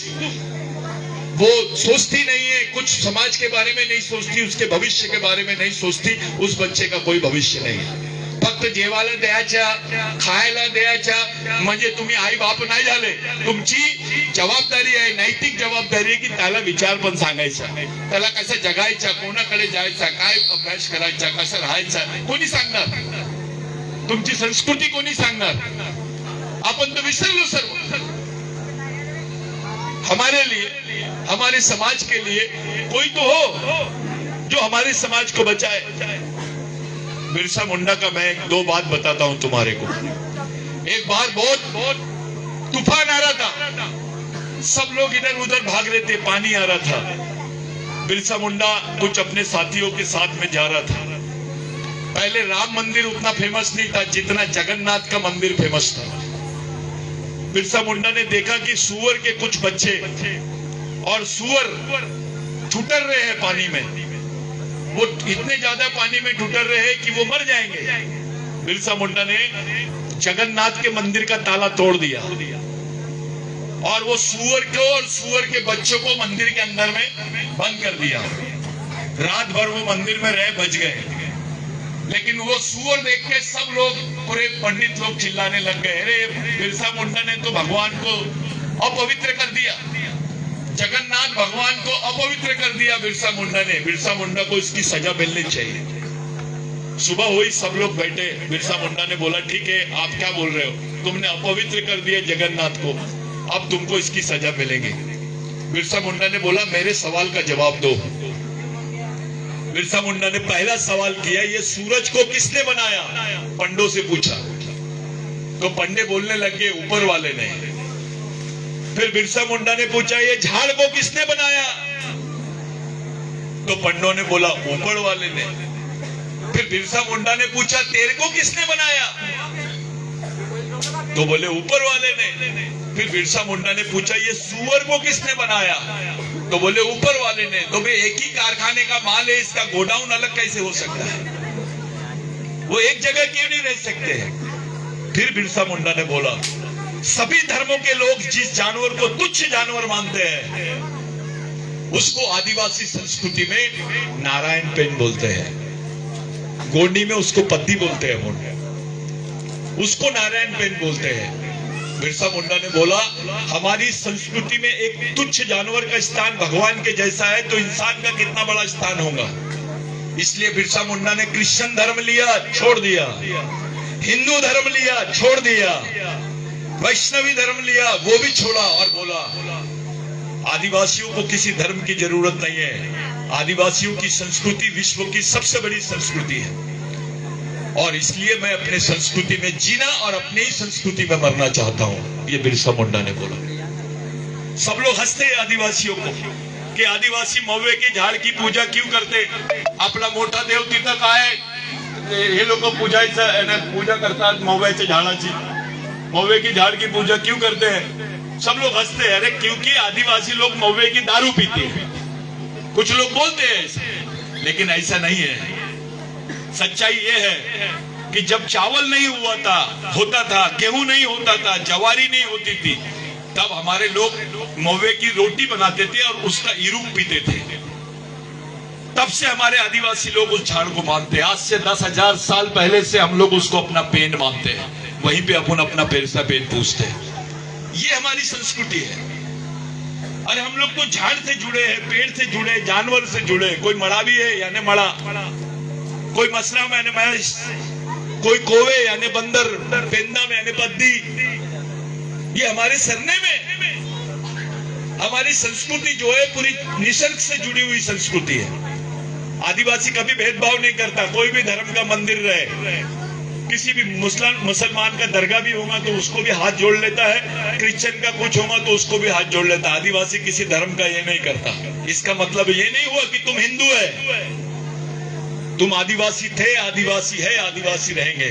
वो सोचती नहीं है, कुछ समाज के बारे में नहीं सोचती, उसके भविष्य के बारे में नहीं सोचती, उस बच्चे का कोई भविष्य नहीं है। फक्त जेवायला द्यायच्या, खायला द्यायच्या म्हणजे तुम्ही आई बाप नाही झाले, तुमची जबाबदारी आहे, नैतिक जबाबदारी आहे की त्याला विचार पण सांगायचा, त्याला कसं जगायचं, कोणाकडे जायचं, काय अभ्यास करायचा, कसं राहायचं, कोणी सांगणार? तुमची संस्कृती कोणी सांगणार? आपण तो विसरलो सर्व। हमारे लिए, हमारे समाज के लिए कोई तो हो जो हमारे समाज को बचाए। बिरसा मुंडा का मैं 2 बात बताता हूं तुम्हारे को। एक बार बहुत तूफान आ रहा था, सब लोग इधर उधर भाग रहे थे, पानी आ रहा था, बिरसा मुंडा कुछ अपने साथियों के साथ में जा रहा था। पहले राम मंदिर उतना फेमस नहीं था जितना जगन्नाथ का मंदिर फेमस था। बिरसा मुंडा ने देखा कि सुअर के कुछ बच्चे और सुअर ठुटर रहे हैं पानी में, वो इतने ज्यादा पानी में ठुटर रहे हैं कि वो मर जाएंगे। बिरसा मुंडा ने जगन्नाथ के मंदिर का ताला तोड़ दिया और वो सुअर को और सुअर के बच्चों को मंदिर के अंदर में बंद कर दिया। रात भर वो मंदिर में रह बच गए, लेकिन वो सुअर देख के सब लोग, पूरे पंडित लोग चिल्लाने लग गए, अरे बिरसा मुंडा ने तो भगवान को अपवित्र कर दिया, जगन्नाथ भगवान को अपवित्र कर दिया बिरसा मुंडा ने, बिरसा मुंडा को इसकी सजा मिलनी चाहिए। सुबह हुई, सब लोग बैठे, बिरसा मुंडा ने बोला, ठीक है आप क्या बोल रहे हो, तुमने अपवित्र कर दिया जगन्नाथ को, अब तुमको इसकी सजा मिलेगी। बिरसा मुंडा ने बोला, मेरे सवाल का जवाब दो। बिरसा मुंडा ने पहला सवाल किया, ये सूरज को किसने बनाया? पंडों से पूछा, तो पंडे बोलने लगे ऊपर वाले ने। फिर बिरसा मुंडा ने पूछा, ये झाड़ को किसने बनाया? तो पंडों ने बोला ऊपर वाले ने। फिर बिरसा मुंडा ने पूछा, तेरे को किसने बनाया? तो बोले ऊपर वाले ने। फिर बिरसा मुंडा ने पूछा, ये सुअर को किसने बनाया? तो बोले ऊपर वाले ने। तो भाई एक ही कारखाने का माल है, इसका गोडाउन अलग कैसे हो सकता है? वो एक जगह क्यों नहीं रह सकते? फिर बिरसा मुंडा ने बोला, सभी धर्मों के लोग जिस जानवर को तुच्छ जानवर मानते हैं उसको आदिवासी संस्कृति में नारायण पेन बोलते हैं, गोंडी में उसको पद्दी बोलते हैं, मुंडा उसको नारायण पेन बोलते हैं। बिरसा मुंडा ने बोला, हमारी संस्कृति में एक तुच्छ जानवर का स्थान भगवान के जैसा है, तो इंसान का कितना बड़ा स्थान होगा। इसलिए बिरसा मुंडा ने क्रिश्चियन धर्म लिया, छोड़ दिया, हिंदू धर्म लिया, छोड़ दिया, वैष्णवी धर्म लिया, वो भी छोड़ा, और बोला आदिवासियों को किसी धर्म की जरूरत नहीं है, आदिवासियों की संस्कृति विश्व की सबसे बड़ी संस्कृति है, और इसलिए मैं अपने संस्कृति में जीना और अपनी ही संस्कृति में मरना चाहता हूं, ये बिरसा मुंडा ने बोला। सब लोग हंसते हैं आदिवासियों को कि आदिवासी महुए की झाड़ की पूजा क्यों करते, आपला मोठा देव तिथं काय, हे लोक पूजा करतात महुव्याच्या झाडाची, महुए की झाड़ की पूजा क्यों करते हैं? सब लोग हंसते हैं, अरे क्योंकि आदिवासी लोग महुए की दारू पीते हैं। कुछ लोग बोलते हैं ऐसे, लेकिन ऐसा नहीं है। सच्चाई ये है कि जब चावल नहीं होता था, गेहूं नहीं होता था, जवारी नहीं होती थी, तब हमारे लोग महुए की रोटी बनाते थे और उसका इरूक पीते थे। तब से हमारे आदिवासी लोग उस झाड़ को मानते हैं। आज से 10,000 साल पहले से हम लोग उसको अपना पेन मानते हैं। वहीं पे अपन अपना पेरसा पेन पूछते हैं। ये हमारी संस्कृति है। और हम लोग तो झाड़ से जुड़े हैं, पेड़ से जुड़े, जानवर से जुड़े। कोई मड़ा भी है यानी मड़ा, कोई मसला में यानी मैश, कोई कोवे यानी बंदर, पेंदा में यानी पद्दी। ये हमारे सरने में हमारी संस्कृति जो है पूरी निसर्ग से जुड़ी हुई संस्कृति है। आदिवासी कभी भेदभाव नहीं करता, कोई भी धर्म का मंदिर रहे, किसी भी मुसलमान का दरगाह भी होगा तो उसको भी हाथ जोड़ लेता है, क्रिश्चियन का कुछ होगा तो उसको भी हाथ जोड़ लेता है। आदिवासी किसी धर्म का ये नहीं करता। इसका मतलब ये नहीं हुआ कि तुम हिंदू है, तुम आदिवासी थे, आदिवासी है, आदिवासी रहेंगे।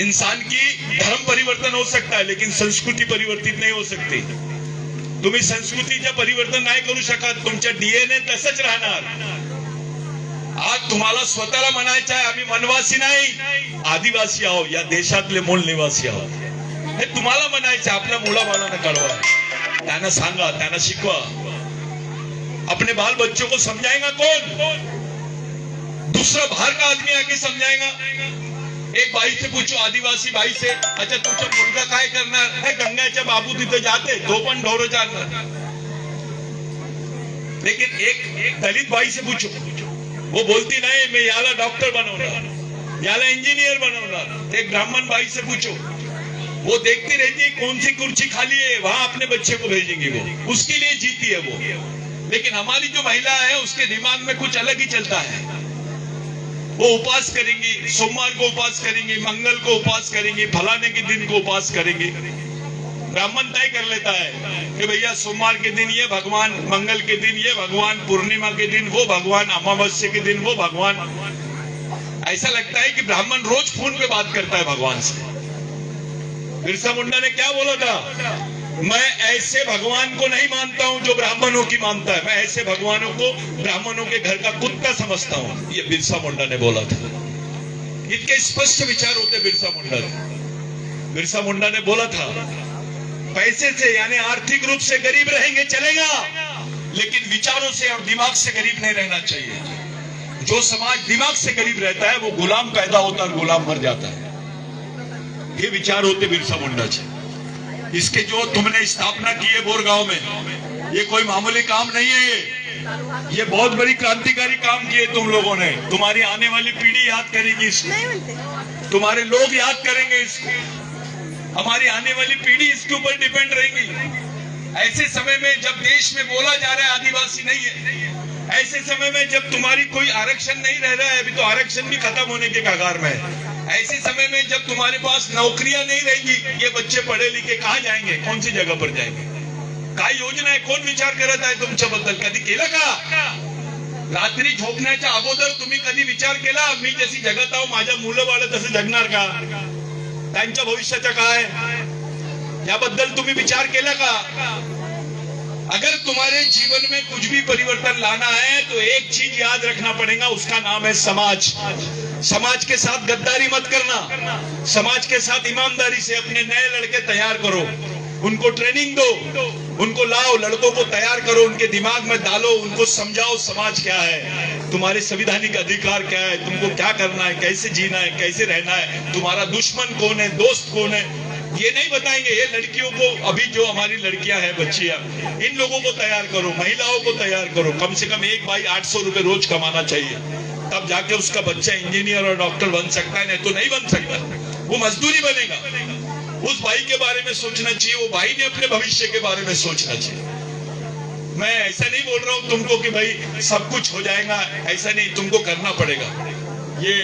इंसान की धर्म परिवर्तन हो सकता है लेकिन संस्कृती परिवर्तित नहीं हो सकती। तुम्ही संस्कृतीचं परिवर्तन नाही करू शकत, तुमच्या डीएनए तसंच राहणार। आज तुम्हाला स्वतःला म्हणायचं आहे आम्ही वनवासी नाही, आदिवासी आहोत, या देशातले मूळ निवासी आहोत। हे तुम्हाला म्हणायचं, आपल्या मुलाबाळांना कळवा, त्यांना सांगा, त्यांना शिकवा। अपने बाल बच्चों को समझाएगा कौन? दूसरा बाहर का आदमी आके समझाएगा। एक बाई से पूछो, आदिवासी बाई से, अच्छा तुमचा मुलगा काय करणार है? गंगाच्या बाबू तिथे जाते, तो पण ढोरं चारणार। लेकिन एक दलित बाई से पूछो, वो बोलती नहीं मैं याला डॉक्टर बनवणार, याला इंजीनियर बनवणार। एक ब्राह्मण भाई से पूछो, वो देखती रहती है कौन सी कुर्सी खाली है, वहां अपने बच्चे को भेजेंगी, वो उसके लिए जीती है वो। लेकिन हमारी जो महिला है उसके दिमाग में कुछ अलग ही चलता है। वो उपवास करेंगी, सोमवार को उपवास करेंगी, मंगल को उपवास करेंगी, फलाने के दिन को उपवास करेंगी। ब्राह्मण तय कर लेता है कि भैया सोमवार के दिन ये भगवान, मंगल के दिन ये भगवान, पूर्णिमा के दिन वो भगवान, अमावस्या के दिन वो भगवान। ऐसा लगता है कि ब्राह्मण रोज फोन पे बात करता है भगवान से। बिरसा मुंडा ने क्या बोला था? मैं ऐसे भगवान को नहीं मानता हूं जो ब्राह्मणों की मानता है, मैं ऐसे भगवानों को ब्राह्मणों के घर का कुत्ता समझता हूं। ये बिरसा मुंडा ने बोला था। इतने स्पष्ट विचार होते बिरसा मुंडा के। बिरसा मुंडा ने बोला था पैसे से यानी आर्थिक रूप से गरीब रहेंगे चलेगा, लेकिन विचारों से और दिमाग से गरीब नहीं रहना चाहिए। जो समाज दिमाग से गरीब रहता है वो गुलाम पैदा होता है और गुलाम मर जाता है। ये विचार होते बिरसा मुंडा से। इसके जो तुमने स्थापना की है बोरगांव में, ये कोई मामूली काम नहीं है। ये बहुत बड़ी क्रांतिकारी काम किए तुम लोगों ने। तुम्हारी आने वाली पीढ़ी याद करेगी इसको, तुम्हारे लोग याद करेंगे इसको, हमारी आने वाली पीढ़ी इसके ऊपर डिपेंड रहेगी। ऐसे समय में जब देश में बोला जा रहा है आदिवासी नहीं है, ऐसे समय में जब तुम्हारी कोई आरक्षण नहीं रह रहा है, अभी तो आरक्षण भी खत्म होने के कगार में है, ऐसे समय में जब तुम्हारे पास नौकरियां नहीं रहेंगी, ये बच्चे पढ़े लिखे कहाँ जाएंगे, कौन सी जगह पर जाएंगे? काय योजना आहे, कोण विचार करत आहे तुमच्याबद्दल? कधी केला का? रात्री झोपण्याच्या अगोदर तुम्ही कधी विचार केला मी जशी जगत आहो माझ्या मुलं बाळ तसं जगणार का? त्यांच्या भविष्याचं काय याबद्दल तुम्ही विचार केला का? अगर तुम्हारे जीवन में कुछ भी परिवर्तन लाना है तो एक चीज याद रखना पड़ेगा, उसका नाम है समाज। समाज के साथ गद्दारी मत करना, समाज के साथ ईमानदारी से अपने नए लड़के तैयार करो, उनको ट्रेनिंग दो, उनको लाओ, लड़कों को तैयार करो, उनके दिमाग में डालो, उनको समझाओ समाज क्या है, तुम्हारे संवैधानिक अधिकार क्या है, तुमको क्या करना है, कैसे जीना है, कैसे रहना है, तुम्हारा दुश्मन कौन है, दोस्त कौन है, ये नहीं बताएंगे। ये लड़कियों को, अभी जो हमारी लड़कियां हैं, बच्चियां, इन लोगों को तैयार करो, महिलाओं को तैयार करो। कम से कम एक भाई 800 रुपए रोज कमाना चाहिए, तब जाके उसका बच्चा इंजीनियर और डॉक्टर बन सकता है, नहीं तो नहीं बन सकता, वो मजदूरी बनेगा। उस भाई के बारे में सोचना चाहिए, वो भाई ने अपने भविष्य के बारे में सोचना चाहिए। मैं ऐसा नहीं बोल रहा हूं तुमको कि भाई सब कुछ हो जाएगा, ऐसा नहीं, तुमको करना पड़ेगा। ये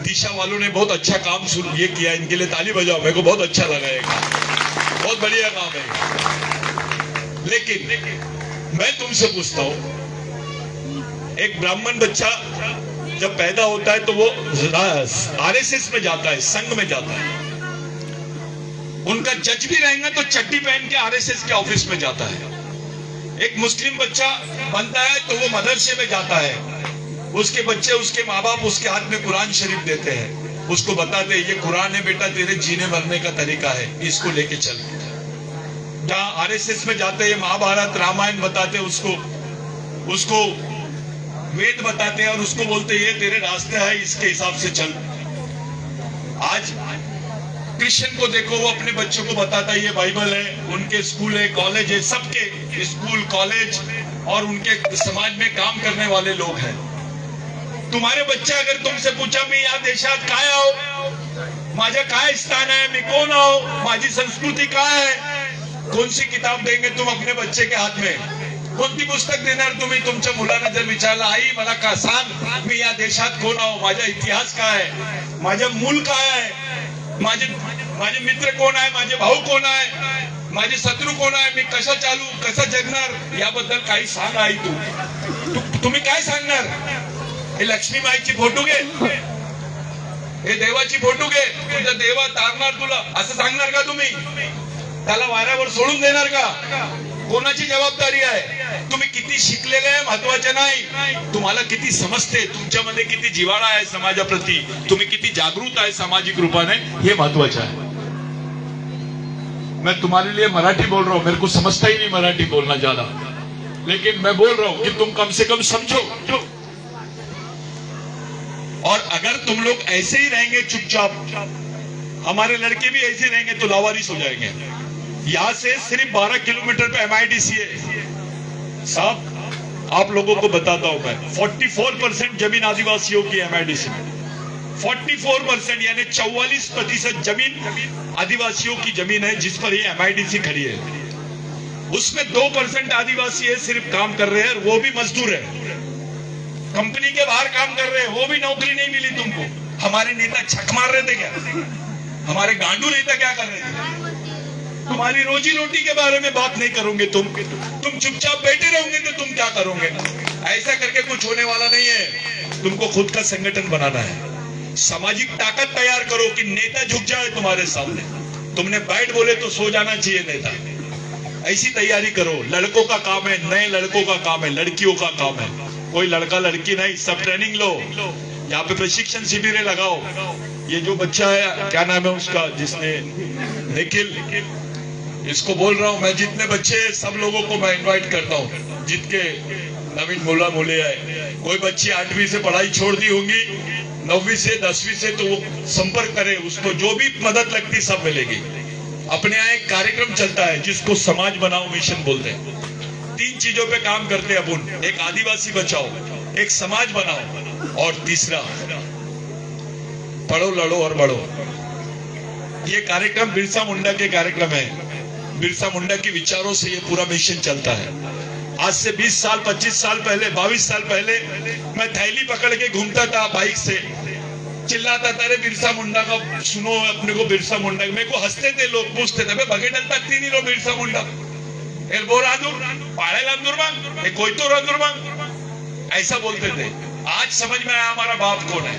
दिशा वालों ने बहुत अच्छा काम शुरू ये किया, इनके लिए ताली बजाओ, मेरे को बहुत अच्छा लगा, ये काम बहुत बढ़िया काम है। लेकिन मैं तुमसे पूछता हूं, एक ब्राह्मण बच्चा जब पैदा होता है तो वो आरएसएस में जाता है, संघ में जाता है, उनका जज भी रहेगा तो चड्डी पहन के आरएसएस के ऑफिस में जाता है। एक मुस्लिम बच्चा बनता है तो वो मदरसे में जाता है, उसके बच्चे, उसके माँ बाप उसके हाथ में कुरान शरीफ देते हैं, उसको बताते हैं ये कुरान है बेटा, तेरे जीने मरने का तरीका है, इसको लेके चल। जहाँ आरएसएस में जाते हैं महाभारत रामायण बताते हैं, उसको वेद बताते हैं और उसको बोलते ये तेरे रास्ते है, इसके हिसाब से चल। आज क्रिश्चियन को देखो, वो अपने बच्चों को बताता है ये बाइबल है, उनके स्कूल है, कॉलेज है, सबके स्कूल कॉलेज और उनके समाज में काम करने वाले लोग हैं। तुम्हारे बच्चे अगर तुमसे पूछा मी या देशात काय आहो, माझं काय स्थान है, मी कोण आहो, माझी संस्कृती काय है, कौन सी किताब देंगे तुम अपने बच्चे के हाथ में? कोणती पुस्तक देणार तुम्ही तुमच्या मुलांना? जर विचारलं आई मला का सांग मी या देशात कोण आहो, माझा इतिहास काय आहे, माझं मूल काय आहे, माझे मित्र कोण आहे, माझे भाऊ कोण आहे, माझे शत्रू कोण आहे, मी कसा चालू कसा जगणार, याबद्दल काही सांग आई. तुम्ही काय सांगणार? हे लक्ष्मी माईची फोटो घे, हे देवाची फोटो घे, तुझा देवा तारणार तुला, असं सांगणार का तुम्ही? त्याला वाऱ्यावर सोडून देणार का? कोणाची जबाबदारी आहे? तुम्ही किती शिकलेले आहे महत्वाचे नाही, तुम्हाला किती समजते, तुमच्यामध्ये किती जिव्हाळा आहे समाजाप्रती, तुम्ही किती जागृत आहे सामाजिक रूपाने, हे महत्वाचे आहे. मैं तुम्हारे लिए मराठी बोल रहा हूं, मेरे को समझता ही नहीं मराठी बोलना ज्यादा, लेकिन मैं बोल रहा हूं कि तुम कम से कम समझो. और अगर तुम लोग ऐसे ही रहेंगे चुपचाप, हमारे लड़के भी ऐसे रहेंगे तो लावारिस हो जाएंगे. यहां से सिर्फ 12 किलोमीटर पे MIDC है साहब, आप लोगों को बताता हूं मैं, 44% जमीन आदिवासियों की MIDC में, 44% यानी 44% जमीन आदिवासियों की जमीन है जिस पर ये MIDC खड़ी है. उसमें 2% आदिवासी है सिर्फ काम कर रहे हैं, वो भी मजदूर है, कंपनी के बाहर काम कर रहे हैं, वो भी नौकरी नहीं मिली तुमको. हमारे नेता छक मार रहे थे क्या? हमारे गांडू नेता क्या कर रहे थे? तुम्हारी रोजी रोटी के बारे में बात नहीं करोगे तुम चुपचाप बैठे रहोगे तो तुम क्या करोगे? ऐसा करके कुछ होने वाला नहीं है. तुमको खुद का संगठन बनाना है, सामाजिक ताकत तैयार करो कि नेता झुक जाए तुम्हारे सामने. तुमने बैठ बोले तो सो जाना चाहिए नेता, ऐसी तैयारी करो. लड़कों का काम है, नए लड़कों का काम है, लड़कियों का काम है, कोई लड़का लड़की नहीं, सब ट्रेनिंग लो. यहाँ पे प्रशिक्षण शिविरें लगाओ. ये जो बच्चा है क्या नाम है उसका, जिसने निखिल, इसको बोल रहा हूं मैं, जितने बच्चे सब लोगों को मैं इनवाइट करता हूं, जितके नवीन मोला मोले आए. कोई बच्ची 8वीं से पढ़ाई छोड़ दी होंगी, 9वीं से 10वीं से, तो वो संपर्क करे, उसको जो भी मदद लगती सब मिलेगी. अपने यहाँ एक कार्यक्रम चलता है जिसको समाज बनाओ मिशन बोलते हैं. 3 चीजों पे काम करते हैं अपन, एक आदिवासी बचाओ, एक समाज बनाओ, और तीसरा पढ़ो लड़ो और बढ़ो. ये कार्यक्रम बिरसा मुंडा के कार्यक्रम है, बिरसा मुंडा के विचारों से ये पूरा मिशन चलता है. आज से 20 साल 25 साल पहले 22 साल पहले मैं थैली पकड़ के घूमता था बाइक से, चिल्लाता था, अरे बिरसा मुंडा का सुनो, अपने को बिरसा मुंडा. मेरे को हंसते थे लोग, पूछते थे बगे डलता तीन ही बिरसा मुंडा कोई तो रादुर, ऐसा बोलते थे. आज समझ में आया हमारा बाप कौन है.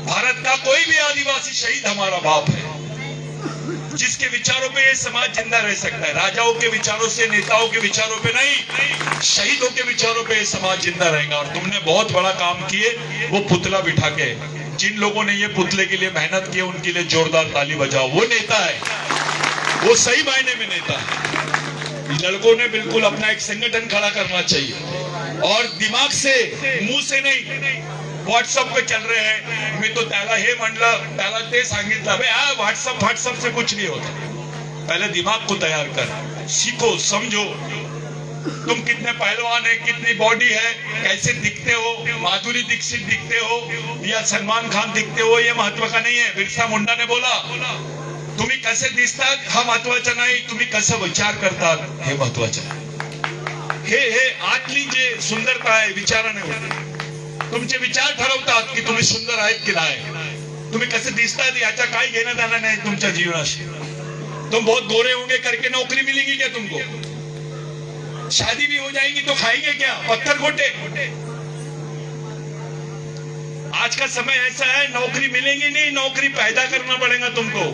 भारत का कोई भी आदिवासी शहीद हमारा बाप है, जिसके विचारों पे ये समाज जिंदा रह सकता है. राजाओं के विचारों से, नेताओं के विचारों पे नहीं, शहीदों के विचारों पे ये समाज जिंदा रहेगा. और तुमने बहुत बड़ा काम किए, वो पुतला बिठा के. जिन लोगों ने ये पुतले के लिए मेहनत की उनके लिए जोरदार ताली बजाओ. वो नेता है, वो सही मायने में नेता है. लड़कों ने बिल्कुल अपना एक संगठन खड़ा करना चाहिए, और दिमाग से, मुंह से नहीं. व्हाट्सएप पे चल रहे हैं, मैं तो त्याला हे म्हणलं, त्याला ते सांगितलं. भाई व्हाट्सएप से कुछ नहीं होता. पहले दिमाग को तैयार कर, सीखो, समझो तुम कितने पहलवान है, कितनी बॉडी है, कैसे दिखते हो, माधुरी दीक्षित दिखते हो या सलमान खान दिखते हो, ये महत्व का नहीं है. बिरसा मुंडा ने बोला, तुम्ही कसे दिसतात हा महत्वाचा नाही, तुम्ही कसं विचार करतात हे महत्वाचं आहे. हे आतली जे सुंदरता आहे विचाराने होते. तुमचे विचार ठरवतात की तुम्ही सुंदर आहेत की नाही. तुम्ही कसे दिसतात याचा काही घेणं देणं नाही तुमच्या जीवनाशी. तुम बहुत गोरे होंगे करके नौकरी मिलेगी क्या तुमको? शादी भी हो जाएगी तो खाएंगे क्या? पत्थर खोटे. आज का समय ऐसा है, नौकरी मिलेगी नहीं, नौकरी पैदा करना पड़ेगा तुमको.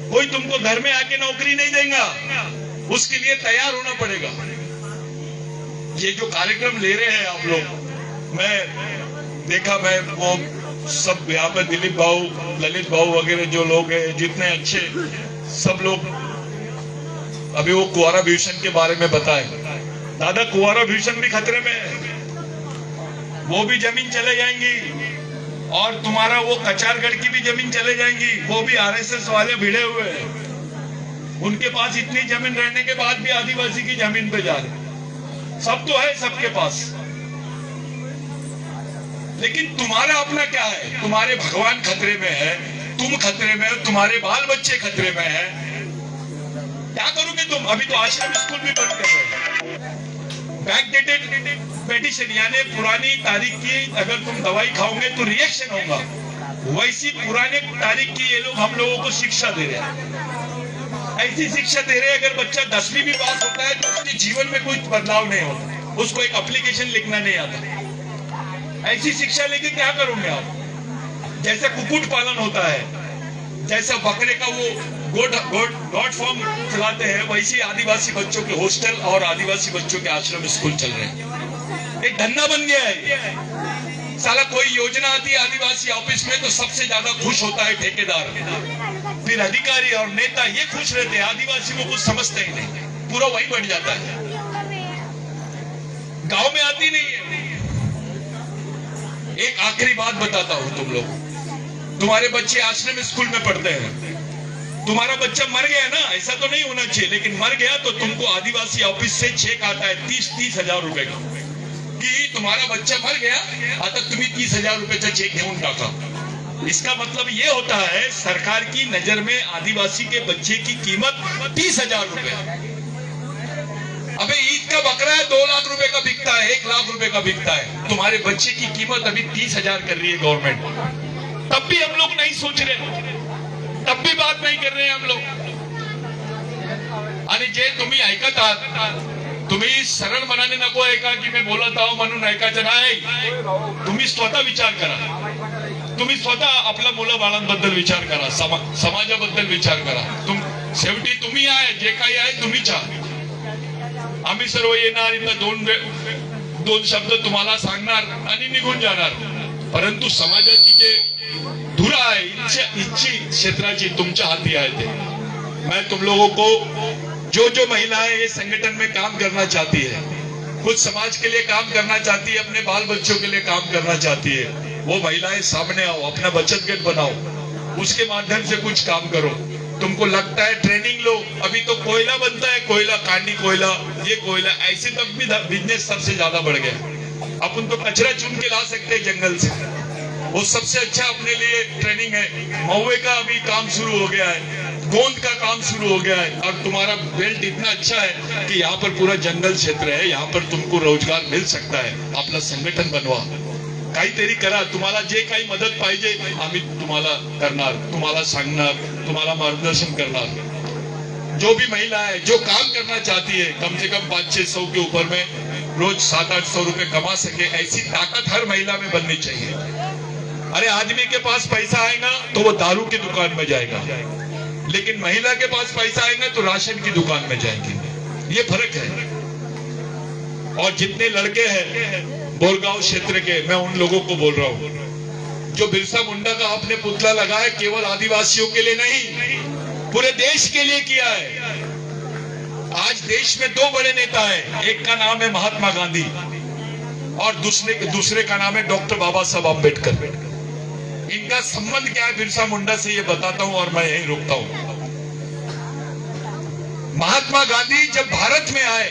कोई तुमको घर में आके नौकरी नहीं देगा, उसके लिए तैयार होना पड़ेगा. ये जो कार्यक्रम ले रहे हैं आप लोग, मैं देखा, मैं वो सब यहाँ पे दिलीप भाऊ, ललित भाऊ वगैरह जो लोग हैं, जितने अच्छे सब लोग, अभी वो कुंवारा भीषण के बारे में बताए. दादा कुंवारा भीषण भी खतरे में है, वो भी जमीन चले जाएंगी. और तुम्हारा वो कचारगढ़ की भी जमीन चले जाएंगी, वो भी आरएसएस वाले भिड़े हुए हैं। उनके पास इतनी जमीन रहने के बाद भी आदिवासी की जमीन पे जा रहे। सब तो है सबके पास, लेकिन तुम्हारा अपना क्या है? तुम्हारे भगवान खतरे में है, तुम खतरे में हो, तुम्हारे बाल बच्चे खतरे में है। क्या करोगे तुम? अभी तो आश्रम स्कूल भी बंद कर रहे हैं। बैकडेटेड मेडिसिन यानी पुरानी तारीख की अगर तुम दवाई खाओगे तो रिएक्शन होगा, वैसी पुराने तारीख की ये लोग हम लोगों को शिक्षा दे रहे हैं। ऐसी शिक्षा दे रहे हैं अगर बच्चा 10वीं भी पास होता है तो उसके जीवन में कोई बदलाव नहीं होता, उसको एक एप्लीकेशन लिखना नहीं आता। ऐसी शिक्षा लेके क्या करोगे आप? जैसे कुक्कुट पालन होता है, जैसा बकरे का वो गोट फार्म चलाते हैं, वैसे आदिवासी बच्चों के हॉस्टल और आदिवासी बच्चों के आश्रम स्कूल चल रहे हैं। एक धंधा बन गया है। साला कोई योजना आती है आदिवासी ऑफिस में तो सबसे ज्यादा खुश होता है ठेकेदार, फिर अधिकारी और नेता ये खुश रहते हैं, आदिवासी को कुछ समझते ही नहीं, पूरा वही बढ़ जाता है, गांव में आती नहीं है। एक आखिरी बात बताता हूं तुम लोग, तुम्हारे बच्चे आश्रम स्कूल में पढ़ते हैं, तुम्हारा बच्चा मर गया ना, ऐसा तो नहीं होना चाहिए, लेकिन मर गया तो तुमको आदिवासी ऑफिस से चेक आता है 30 हजार रुपए का, कि तुम्हारा बच्चा मर गया, आता तुम्हें 30 हजार रुपए का चेक घेऊन टाका। इसका मतलब ये होता है सरकार की नजर में आदिवासी के बच्चे की कीमत 30 हजार रुपए। अबे ईद का बकरा 2 लाख रुपए का बिकता है, 1 लाख रुपए का बिकता है, तुम्हारे बच्चे की कीमत अभी 30 हजार कर रही है गवर्नमेंट। तब भी हम लोग नहीं सोच रहे, तब भी बात नहीं कर रहे हैं हम लोग। आणि जे तुम्ही ऐकत आहात, तुम्ही सरळ मनाने नको ऐका की मी बोलत आहो म्हणून ऐकायचं नाही, तुम्ही स्वतः विचार करा, तुम्ही स्वतः आपल्या मुलं बाळांबद्दल विचार करा, समाजाबद्दल विचार करा। शेवटी तुम्ही आहे, जे काही आहे तुम्हीच आहात। आम्ही सर्व येणार, इथं दोन शब्द तुम्हाला सांगणार आणि निघून जाणार, परंतु समाजाची जे धुरा है इच्छी क्षेत्राची तुमच्या हाती आहे ते। मैं तुम लोगों को जो महिलाएं ये संगठन में काम करना चाहती है, कुछ समाज के लिए काम करना चाहती है, अपने बाल बच्चों के लिए काम करना चाहती है, वो महिलाएं सामने आओ, अपना बचत गट बनाओ, उसके माध्यम से कुछ काम करो। तुमको लगता है ट्रेनिंग लो, अभी तो कोयला बनता है, कोयला कांडी कोयला, ये कोयला, ऐसे तक भी बिजनेस सबसे ज्यादा बढ़ गया। अपन तो कचरा चुन के ला सकते हैं जंगल से, वो सबसे अच्छा अपने लिए ट्रेनिंग है। महुए का अभी काम शुरू हो गया है, गोंद का काम शुरू हो गया है, और तुम्हारा बेल्ट इतना अच्छा है कि यहाँ पर पूरा जंगल क्षेत्र है, यहाँ पर तुमको रोजगार मिल सकता है। आपला संघटन बनवा, काहीतरी करा, तुम्हाला जे काही मदत पाहिजे आम्ही तुम्हाला करणार, तुम्हाला सांगणार, तुम्हाला मार्गदर्शन करणार। जो भी महिला है जो काम करना चाहती है, कम से कम 500-600 के ऊपर में रोज 700-800 रुपए कमा सके, ऐसी ताकत हर महिला में बननी चाहिए। अरे आदमी के पास पैसा आएगा तो वो दारू की दुकान में जाएगा, लेकिन महिला के पास पैसा आएगा तो राशन की दुकान में जाएंगे, ये फर्क है। और जितने लड़के हैं बोरगांव क्षेत्र के, मैं उन लोगों को बोल रहा हूं, जो बिरसा मुंडा का आपने पुतला लगा है, केवल आदिवासियों के लिए नहीं, पूरे देश के लिए किया है। आज देश में 2 बड़े नेता हैं, एक का नाम है महात्मा गांधी और दूसरे का नाम है डॉक्टर बाबा साहब आम्बेडकर। इनका संबंध क्या है बिरसा मुंडा से, ये बताता हूं और मैं यहीं रुकता हूं। महात्मा गांधी जब भारत में आए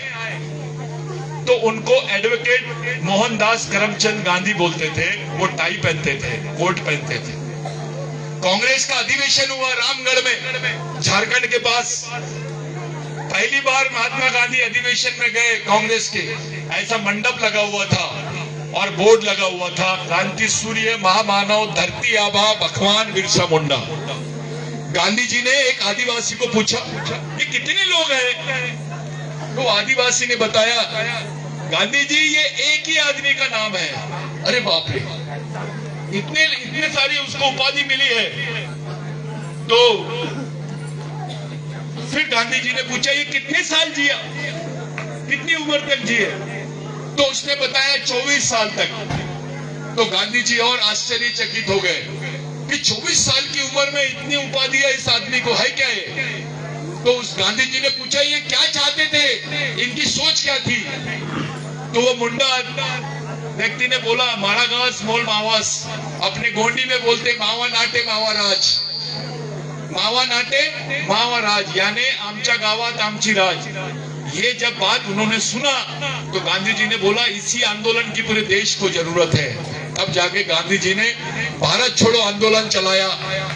तो उनको एडवोकेट मोहनदास करमचंद गांधी बोलते थे, वो टाई पहनते थे, कोट पहनते थे। कांग्रेस का अधिवेशन हुआ रामगढ़ में, झारखंड के पास, पहली बार महात्मा गांधी अधिवेशन में गए कांग्रेस के, ऐसा मंडप लगा हुआ था और बोर्ड लगा हुआ था, क्रांति सूर्य महामानव धरती आबा भगवान बिरसा मुंडा। गांधी जी ने एक आदिवासी को पूछा ये कितने लोग हैं, तो आदिवासी ने बताया गांधी जी ये एक ही आदमी का नाम है। अरे बाप रे, इतने सारी उसको उपाधि मिली है। तो फिर गांधी जी ने पूछा ये कितने साल जिया, कितनी उम्र तक जिए, तो उसने बताया 24 साल तक। तो गांधी जी और आश्चर्यचकित हो गए कि 24 साल की उम्र में इतनी उपाधि है इस आदमी को, है क्या ये? तो उस गांधी जी ने पूछा ये क्या चाहते थे, इनकी सोच क्या थी? तो वो मुंडा व्यक्ति ने बोला मारा घास मोल मावास, अपने गोंडी में बोलते मावा नाटे मावा राज, मावा नाटे मावा राज, यानी आमच्या गावात आमची राज। ये जब बात उन्होंने सुना तो गांधी जी ने बोला इसी आंदोलन की पूरे देश को जरूरत है। तब जाके गांधी जी ने भारत छोड़ो आंदोलन चलाया,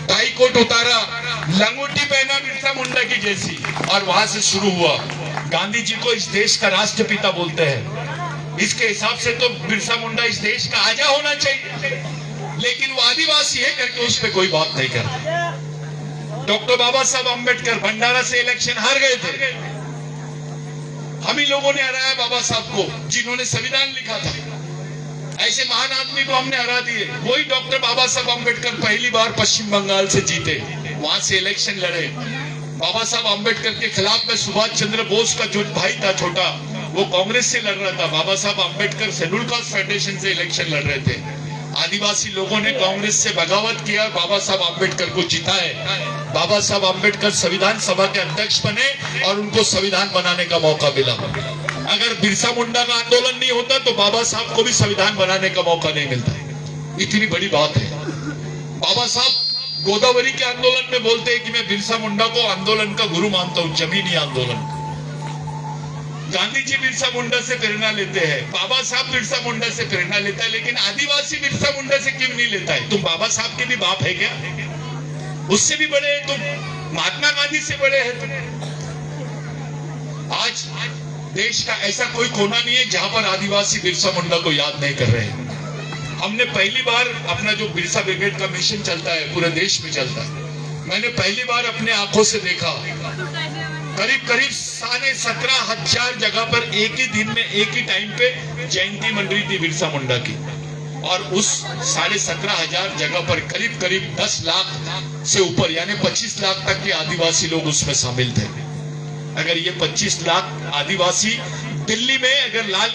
टाई कोट उतारा, लंगोटी पहना बिरसा मुंडा की जैसी, और वहां से शुरू हुआ। गांधी जी को इस देश का राष्ट्रपिता बोलते हैं। इसके हिसाब से तो बिरसा मुंडा इस देश का आजा होना चाहिए, लेकिन वो आदिवासी है करके उस पर कोई बात नहीं करता। डॉक्टर बाबा साहब अम्बेडकर भंडारा से इलेक्शन हार गए थे, हम ही लोगों ने हराया बाबा साहब को, जिन्होंने संविधान लिखा था। ऐसे महान आदमी को हमने हरा दिए। वही डॉक्टर बाबा साहब अम्बेडकर पहली बार पश्चिम बंगाल से जीते, वहां से इलेक्शन लड़े। बाबा साहब अम्बेडकर के खिलाफ में सुभाष चंद्र बोस का जो भाई था छोटा, वो कांग्रेस से लड़ रहा था। बाबा Saheb Ambedkar schedule caste federation से इलेक्शन लड़ रहे थे। आदिवासी लोगों ने कांग्रेस से बगावत किया, बाबा साहब अम्बेडकर को जिताए। बाबा साहब अम्बेडकर संविधान सभा के अध्यक्ष बने और उनको संविधान बनाने का मौका मिला। अगर बिरसा मुंडा का आंदोलन नहीं होता तो बाबा साहब को भी संविधान बनाने का मौका नहीं मिलता। इतनी बड़ी बात है। बाबा साहब गोदावरी के आंदोलन में बोलते हैं कि मैं बिरसा मुंडा को आंदोलन का गुरु मानता हूं, जमीनी आंदोलन। गांधी जी बिरसा मुंडा से प्रेरणा लेते हैं, बाबा साहब बिरसा मुंडा से प्रेरणा लेता है, लेकिन आदिवासी बिरसा मुंडा से क्यों नहीं लेता है? तुम बाबा साहब के भी बाप है क्या? उससे भी बड़े हैं तुम, महात्मा गांधी से बड़े हैं तुम। आज देश का ऐसा कोई कोना नहीं है जहां पर आदिवासी बिरसा मुंडा को याद नहीं कर रहे हैं। हमने पहली बार अपना जो बिरसा ब्रिगेड का मिशन चलता है, पूरे देश में चलता है, मैंने पहली बार अपने आंखों से देखा। करीब करीब 17,500 जगह पर एक ही दिन में एक ही टाइम पे जयंती मन रही थी बिरसा मुंडा की, और उस 17,500 जगह पर करीब करीब 10 लाख से ऊपर यानी 25 लाख तक के आदिवासी लोग उसमें शामिल थे। अगर ये 25 लाख आदिवासी दिल्ली में अगर लाल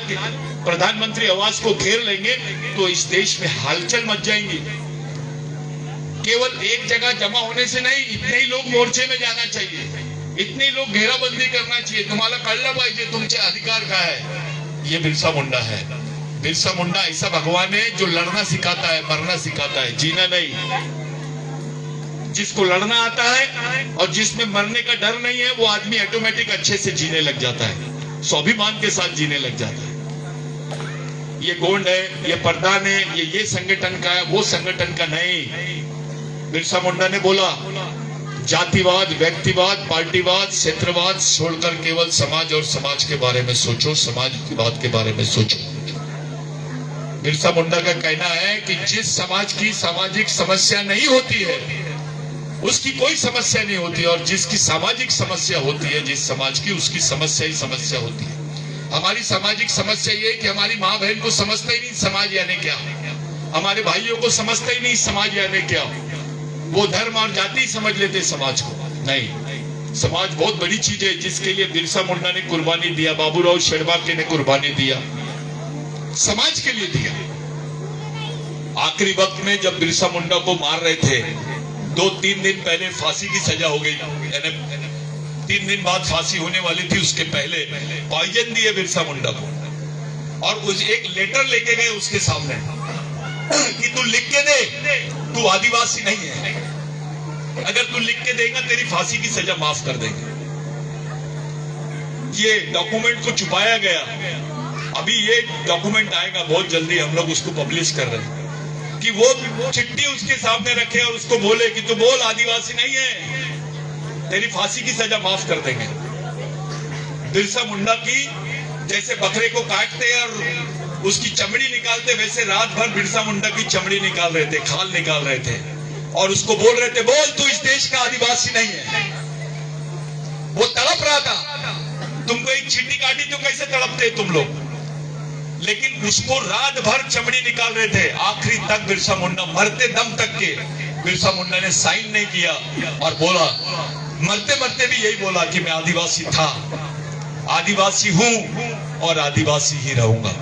प्रधानमंत्री आवास को घेर लेंगे तो इस देश में हलचल मच जाएंगी। केवल एक जगह जमा होने से नहीं, इतने ही लोग मोर्चे में जाना चाहिए, इतने लोग घेराबंदी करना चाहिए। तुम्हाला कळलं पाहिजे तुमचे अधिकार क्या है। ये बिरसा मुंडा है। बिरसा मुंडा ऐसा भगवान है जो लड़ना सिखाता है, मरना सिखाता है, जीना नहीं। जिसको लड़ना आता है और जिसमें मरने का डर नहीं है, वो आदमी ऑटोमेटिक अच्छे से जीने लग जाता है, स्वाभिमान के साथ जीने लग जाता है। ये गोंड है, ये प्रधान है, ये संगठन का है, वो संगठन का नहीं। बिरसा मुंडा ने बोला जातिवाद, व्यक्तिवाद, पार्टीवाद, क्षेत्रवाद छोड़कर केवल समाज और समाज के बारे में सोचो, समाजवाद के बारे में सोचो। बिरसा मुंडा का कहना है कि जिस समाज की सामाजिक समस्या नहीं होती है उसकी कोई समस्या नहीं होती, और जिसकी सामाजिक समस्या होती है जिस समाज की, उसकी समस्या ही समस्या होती है। हमारी सामाजिक समस्या ये है कि हमारी माँ बहन को समझता ही नहीं समाज यानी क्या, हमारे भाइयों को समझता ही नहीं समाज यानी क्या। वो धर्म और जाति समझ लेते समाज को। नहीं, समाज बहुत बड़ी चीज है जिसके लिए बिरसा मुंडा ने कुर्बानी दिया, बाबूराव शेरबाके ने कुर्बानी दिया, समाज के लिए दिया। आखिरी वक्त में जब बिरसा मुंडा को मार रहे थे, 2-3 दिन पहले फांसी की सजा हो गई, यानी 3 दिन बाद फांसी होने वाली थी, उसके पहले पॉइजन दिए बिरसा मुंडा को, और उस एक लेटर लेके गए उसके सामने कि तू लिख के दे, तू आदिवासी नहीं है, अगर तू लिख के देगा तेरी फांसी की सजा माफ कर देंगे। ये डॉक्यूमेंट को छुपाया गया, अभी ये डॉक्यूमेंट आएगा बहुत जल्दी, हम लोग उसको पब्लिश कर रहे हैं कि वो चिट्ठी उसके सामने रखे और उसको बोले कि तू बोल आदिवासी नहीं है, तेरी फांसी की सजा माफ कर देंगे। बिरसा मुंडा की जैसे बकरे को काटते हैं और उसकी चमड़ी निकालते, वैसे रात भर बिरसा मुंडा की चमड़ी निकाल रहे थे, खाल निकाल रहे थे, और उसको बोल रहे थे बोल तू इस देश का आदिवासी नहीं है। वो तड़प रहा था, तुमको एक चींटी काटी तो कैसे तड़पते तुम लोग, लेकिन उसको रात भर चमड़ी निकाल रहे थे। आखिरी तक बिरसा मुंडा, मरते दम तक के बिरसा मुंडा ने साइन नहीं किया और बोला, मरते मरते भी यही बोला कि मैं आदिवासी था, आदिवासी हूं और आदिवासी ही रहूंगा।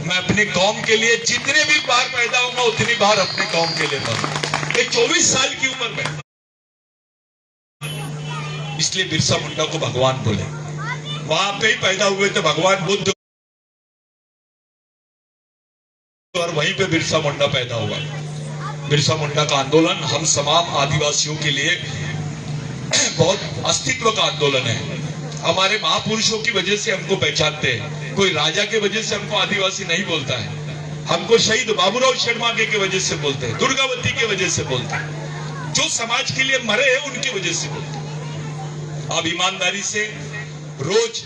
मैं अपनी कौम के लिए जितने भी बार पैदा होगा उतनी बार अपने कौम के लिए मरूंगा। ये 24 साल की उम्र में, इसलिए बिरसा मुंडा को भगवान बोले। वहां पे ही पैदा हुए थे भगवान बुद्ध। और वहीं पे बिरसा मुंडा पैदा हुआ। बिरसा मुंडा का आंदोलन हम तमाम आदिवासियों के लिए बहुत अस्तित्व का आंदोलन है। हमारे महापुरुषों की वजह से हमको पहचानते हैं, कोई राजा के वजह से हमको आदिवासी नहीं बोलता है। हमको शहीद बाबूराव शर्माके के वजह से बोलते हैं, दुर्गावती के वजह से बोलते हैं, जो समाज के लिए मरे हैं उनकी वजह से बोलते हैं। अब ईमानदारी से रोज